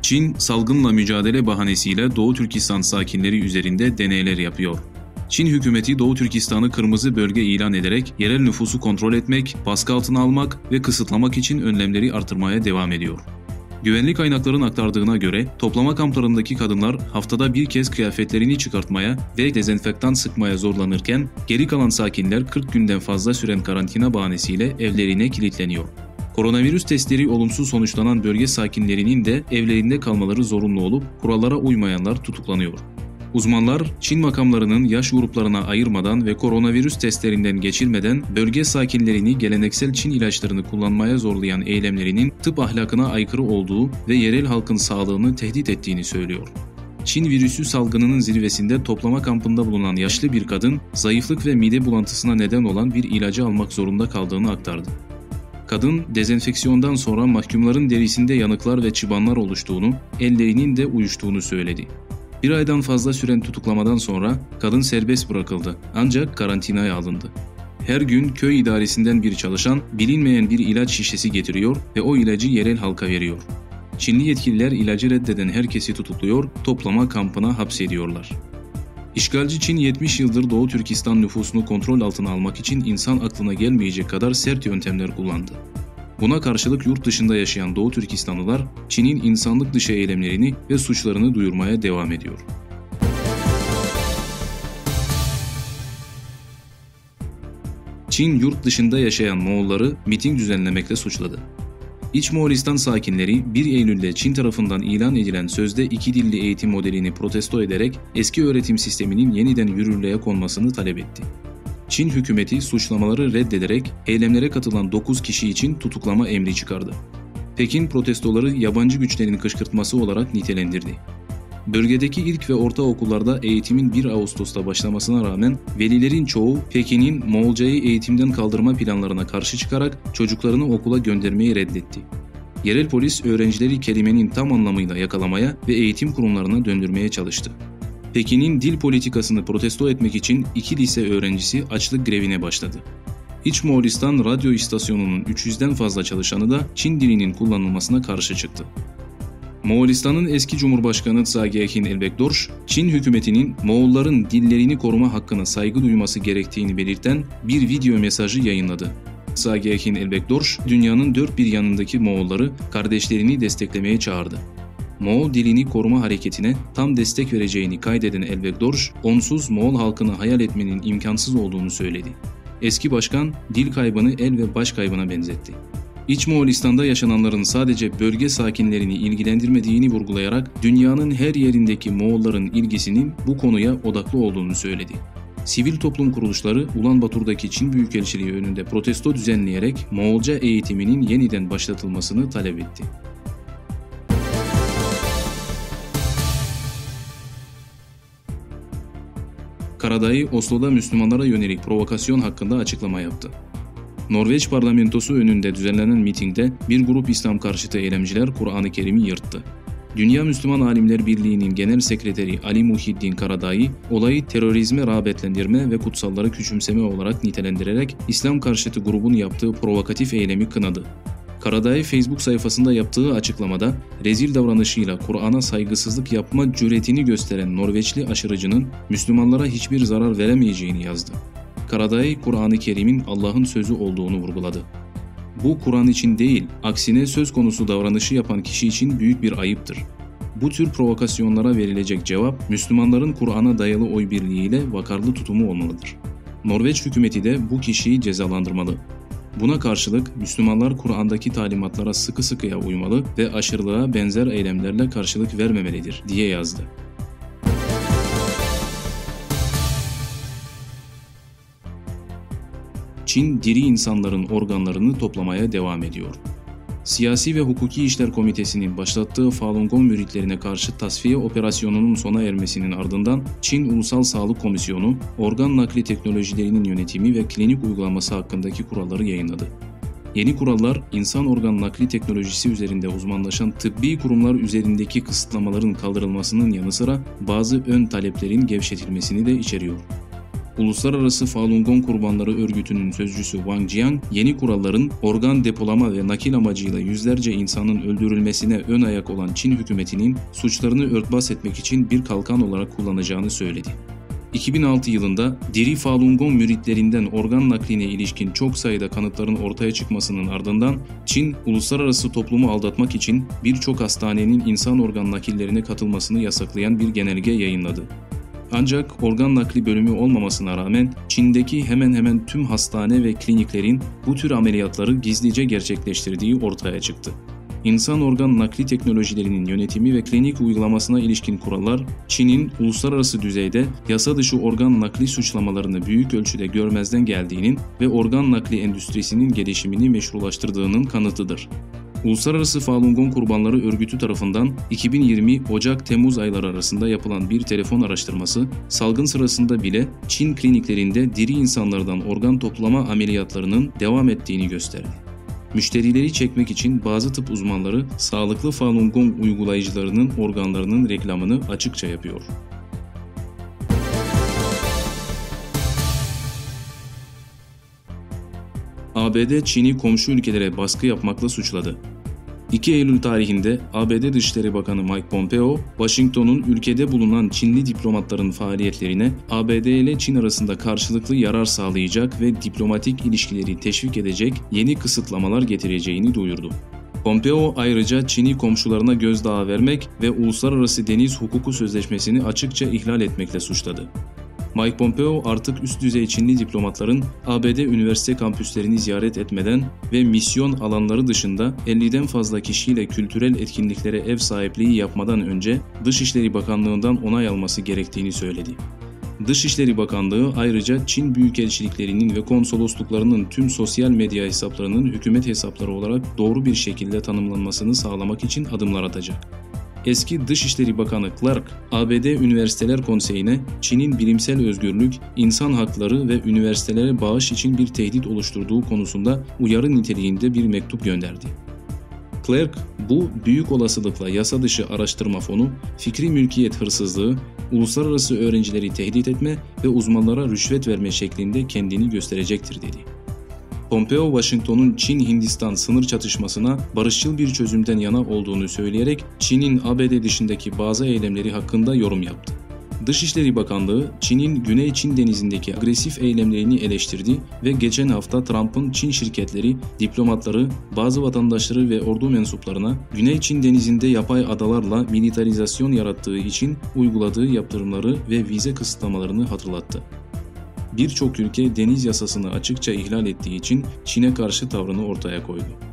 Çin, salgınla mücadele bahanesiyle Doğu Türkistan sakinleri üzerinde deneyler yapıyor. Çin hükümeti Doğu Türkistan'ı kırmızı bölge ilan ederek yerel nüfusu kontrol etmek, baskı altına almak ve kısıtlamak için önlemleri artırmaya devam ediyor. Güvenlik kaynakların aktardığına göre toplama kamplarındaki kadınlar haftada bir kez kıyafetlerini çıkartmaya ve dezenfektan sıkmaya zorlanırken geri kalan sakinler 40 günden fazla süren karantina bahanesiyle evlerine kilitleniyor. Koronavirüs testleri olumsuz sonuçlanan bölge sakinlerinin de evlerinde kalmaları zorunlu olup kurallara uymayanlar tutuklanıyor. Uzmanlar, Çin makamlarının yaş gruplarına ayırmadan ve koronavirüs testlerinden geçirmeden bölge sakinlerini geleneksel Çin ilaçlarını kullanmaya zorlayan eylemlerinin tıp ahlakına aykırı olduğu ve yerel halkın sağlığını tehdit ettiğini söylüyor. Çin virüsü salgınının zirvesinde toplama kampında bulunan yaşlı bir kadın, zayıflık ve mide bulantısına neden olan bir ilacı almak zorunda kaldığını aktardı. Kadın, dezenfeksiyondan sonra mahkumların derisinde yanıklar ve çıbanlar oluştuğunu, ellerinin de uyuştuğunu söyledi. Bir aydan fazla süren tutuklamadan sonra kadın serbest bırakıldı ancak karantinaya alındı. Her gün köy idaresinden bir çalışan bilinmeyen bir ilaç şişesi getiriyor ve o ilacı yerel halka veriyor. Çinli yetkililer ilacı reddeden herkesi tutukluyor, toplama kampına hapsediyorlar. İşgalci Çin 70 yıldır Doğu Türkistan nüfusunu kontrol altına almak için insan aklına gelmeyecek kadar sert yöntemler kullandı. Buna karşılık yurt dışında yaşayan Doğu Türkistanlılar, Çin'in insanlık dışı eylemlerini ve suçlarını duyurmaya devam ediyor. Çin, yurt dışında yaşayan Moğolları miting düzenlemekle suçladı. İç Moğolistan sakinleri 1 Eylül'de Çin tarafından ilan edilen sözde 2 dilli eğitim modelini protesto ederek eski öğretim sisteminin yeniden yürürlüğe konmasını talep etti. Çin hükümeti suçlamaları reddederek eylemlere katılan 9 kişi için tutuklama emri çıkardı. Pekin protestoları yabancı güçlerin kışkırtması olarak nitelendirdi. Bölgedeki ilk ve ortaokullarda eğitimin 1 Ağustos'ta başlamasına rağmen velilerin çoğu Pekin'in Moğolcayı eğitimden kaldırma planlarına karşı çıkarak çocuklarını okula göndermeyi reddetti. Yerel polis öğrencileri kelimenin tam anlamıyla yakalamaya ve eğitim kurumlarına döndürmeye çalıştı. Pekin'in dil politikasını protesto etmek için 2 lise öğrencisi açlık grevine başladı. İç Moğolistan radyo istasyonunun 300'den fazla çalışanı da Çin dilinin kullanılmasına karşı çıktı. Moğolistan'ın eski Cumhurbaşkanı Tsagekin Elbekdorj, Çin hükümetinin Moğolların dillerini koruma hakkına saygı duyması gerektiğini belirten bir video mesajı yayınladı. Tsagekin Elbekdorj, dünyanın dört bir yanındaki Moğolları kardeşlerini desteklemeye çağırdı. Moğol dilini koruma hareketine tam destek vereceğini kaydeden Elbekdorj, onsuz Moğol halkını hayal etmenin imkansız olduğunu söyledi. Eski başkan, dil kaybını el ve baş kaybına benzetti. İç Moğolistan'da yaşananların sadece bölge sakinlerini ilgilendirmediğini vurgulayarak dünyanın her yerindeki Moğolların ilgisinin bu konuya odaklı olduğunu söyledi. Sivil toplum kuruluşları Ulanbator'daki Çin Büyükelçiliği önünde protesto düzenleyerek Moğolca eğitiminin yeniden başlatılmasını talep etti. Karadayı, Oslo'da Müslümanlara yönelik provokasyon hakkında açıklama yaptı. Norveç parlamentosu önünde düzenlenen mitingde bir grup İslam karşıtı eylemciler Kur'an-ı Kerim'i yırttı. Dünya Müslüman Alimler Birliği'nin Genel Sekreteri Ali Muhyiddin Karadayı, olayı terörizme rağbetlendirme ve kutsalları küçümseme olarak nitelendirerek İslam karşıtı grubun yaptığı provokatif eylemi kınadı. Karadayı Facebook sayfasında yaptığı açıklamada rezil davranışıyla Kur'an'a saygısızlık yapma cüretini gösteren Norveçli aşırıcının Müslümanlara hiçbir zarar veremeyeceğini yazdı. Karadayı, Kur'an-ı Kerim'in Allah'ın sözü olduğunu vurguladı. Bu Kur'an için değil, aksine söz konusu davranışı yapan kişi için büyük bir ayıptır. Bu tür provokasyonlara verilecek cevap, Müslümanların Kur'an'a dayalı oy birliğiyle vakarlı tutumu olmalıdır. Norveç hükümeti de bu kişiyi cezalandırmalı. Buna karşılık Müslümanlar Kur'an'daki talimatlara sıkı sıkıya uymalı ve aşırılığa benzer eylemlerle karşılık vermemelidir, diye yazdı. Çin, diri insanların organlarını toplamaya devam ediyor. Siyasi ve Hukuki İşler Komitesi'nin başlattığı Falun Gong müritlerine karşı tasfiye operasyonunun sona ermesinin ardından Çin Ulusal Sağlık Komisyonu, organ nakli teknolojilerinin yönetimi ve klinik uygulaması hakkındaki kuralları yayınladı. Yeni kurallar, insan organ nakli teknolojisi üzerinde uzmanlaşan tıbbi kurumlar üzerindeki kısıtlamaların kaldırılmasının yanı sıra bazı ön taleplerin gevşetilmesini de içeriyor. Uluslararası Falun Gong Kurbanları Örgütü'nün sözcüsü Wang Jiang, yeni kuralların organ depolama ve nakil amacıyla yüzlerce insanın öldürülmesine ön ayak olan Çin hükümetinin suçlarını örtbas etmek için bir kalkan olarak kullanacağını söyledi. 2006 yılında diri Falun Gong müritlerinden organ nakline ilişkin çok sayıda kanıtların ortaya çıkmasının ardından Çin, uluslararası toplumu aldatmak için birçok hastanenin insan organ nakillerine katılmasını yasaklayan bir genelge yayınladı. Ancak organ nakli bölümü olmamasına rağmen Çin'deki hemen hemen tüm hastane ve kliniklerin bu tür ameliyatları gizlice gerçekleştirdiği ortaya çıktı. İnsan organ nakli teknolojilerinin yönetimi ve klinik uygulamasına ilişkin kurallar, Çin'in uluslararası düzeyde yasa dışı organ nakli suçlamalarını büyük ölçüde görmezden geldiğinin ve organ nakli endüstrisinin gelişimini meşrulaştırdığının kanıtıdır. Uluslararası Falun Gong Kurbanları Örgütü tarafından 2020 Ocak-Temmuz ayları arasında yapılan bir telefon araştırması, salgın sırasında bile Çin kliniklerinde diri insanlardan organ toplama ameliyatlarının devam ettiğini gösterdi. Müşterileri çekmek için bazı tıp uzmanları sağlıklı Falun Gong uygulayıcılarının organlarının reklamını açıkça yapıyor. ABD, Çin'i komşu ülkelere baskı yapmakla suçladı. 2 Eylül tarihinde ABD Dışişleri Bakanı Mike Pompeo, Washington'un ülkede bulunan Çinli diplomatların faaliyetlerine ABD ile Çin arasında karşılıklı yarar sağlayacak ve diplomatik ilişkileri teşvik edecek yeni kısıtlamalar getireceğini duyurdu. Pompeo ayrıca Çin'i komşularına gözdağı vermek ve Uluslararası Deniz Hukuku Sözleşmesi'ni açıkça ihlal etmekle suçladı. Mike Pompeo artık üst düzey Çinli diplomatların ABD üniversite kampüslerini ziyaret etmeden ve misyon alanları dışında 50'den fazla kişiyle kültürel etkinliklere ev sahipliği yapmadan önce Dışişleri Bakanlığı'ndan onay alması gerektiğini söyledi. Dışişleri Bakanlığı ayrıca Çin büyükelçiliklerinin ve konsolosluklarının tüm sosyal medya hesaplarının hükümet hesapları olarak doğru bir şekilde tanımlanmasını sağlamak için adımlar atacak. Eski Dışişleri Bakanı Clark, ABD Üniversiteler Konseyi'ne Çin'in bilimsel özgürlük, insan hakları ve üniversitelere bağış için bir tehdit oluşturduğu konusunda uyarı niteliğinde bir mektup gönderdi. Clark, bu büyük olasılıkla yasa dışı araştırma fonu, fikri mülkiyet hırsızlığı, uluslararası öğrencileri tehdit etme ve uzmanlara rüşvet verme şeklinde kendini gösterecektir dedi. Pompeo, Washington'un Çin-Hindistan sınır çatışmasına barışçıl bir çözümden yana olduğunu söyleyerek Çin'in ABD dışındaki bazı eylemleri hakkında yorum yaptı. Dışişleri Bakanlığı, Çin'in Güney Çin Denizi'ndeki agresif eylemlerini eleştirdi ve geçen hafta Trump'ın Çin şirketleri, diplomatları, bazı vatandaşları ve ordu mensuplarına Güney Çin Denizi'nde yapay adalarla militarizasyon yarattığı için uyguladığı yaptırımları ve vize kısıtlamalarını hatırlattı. Birçok ülke deniz yasasını açıkça ihlal ettiği için Çin'e karşı tavrını ortaya koydu.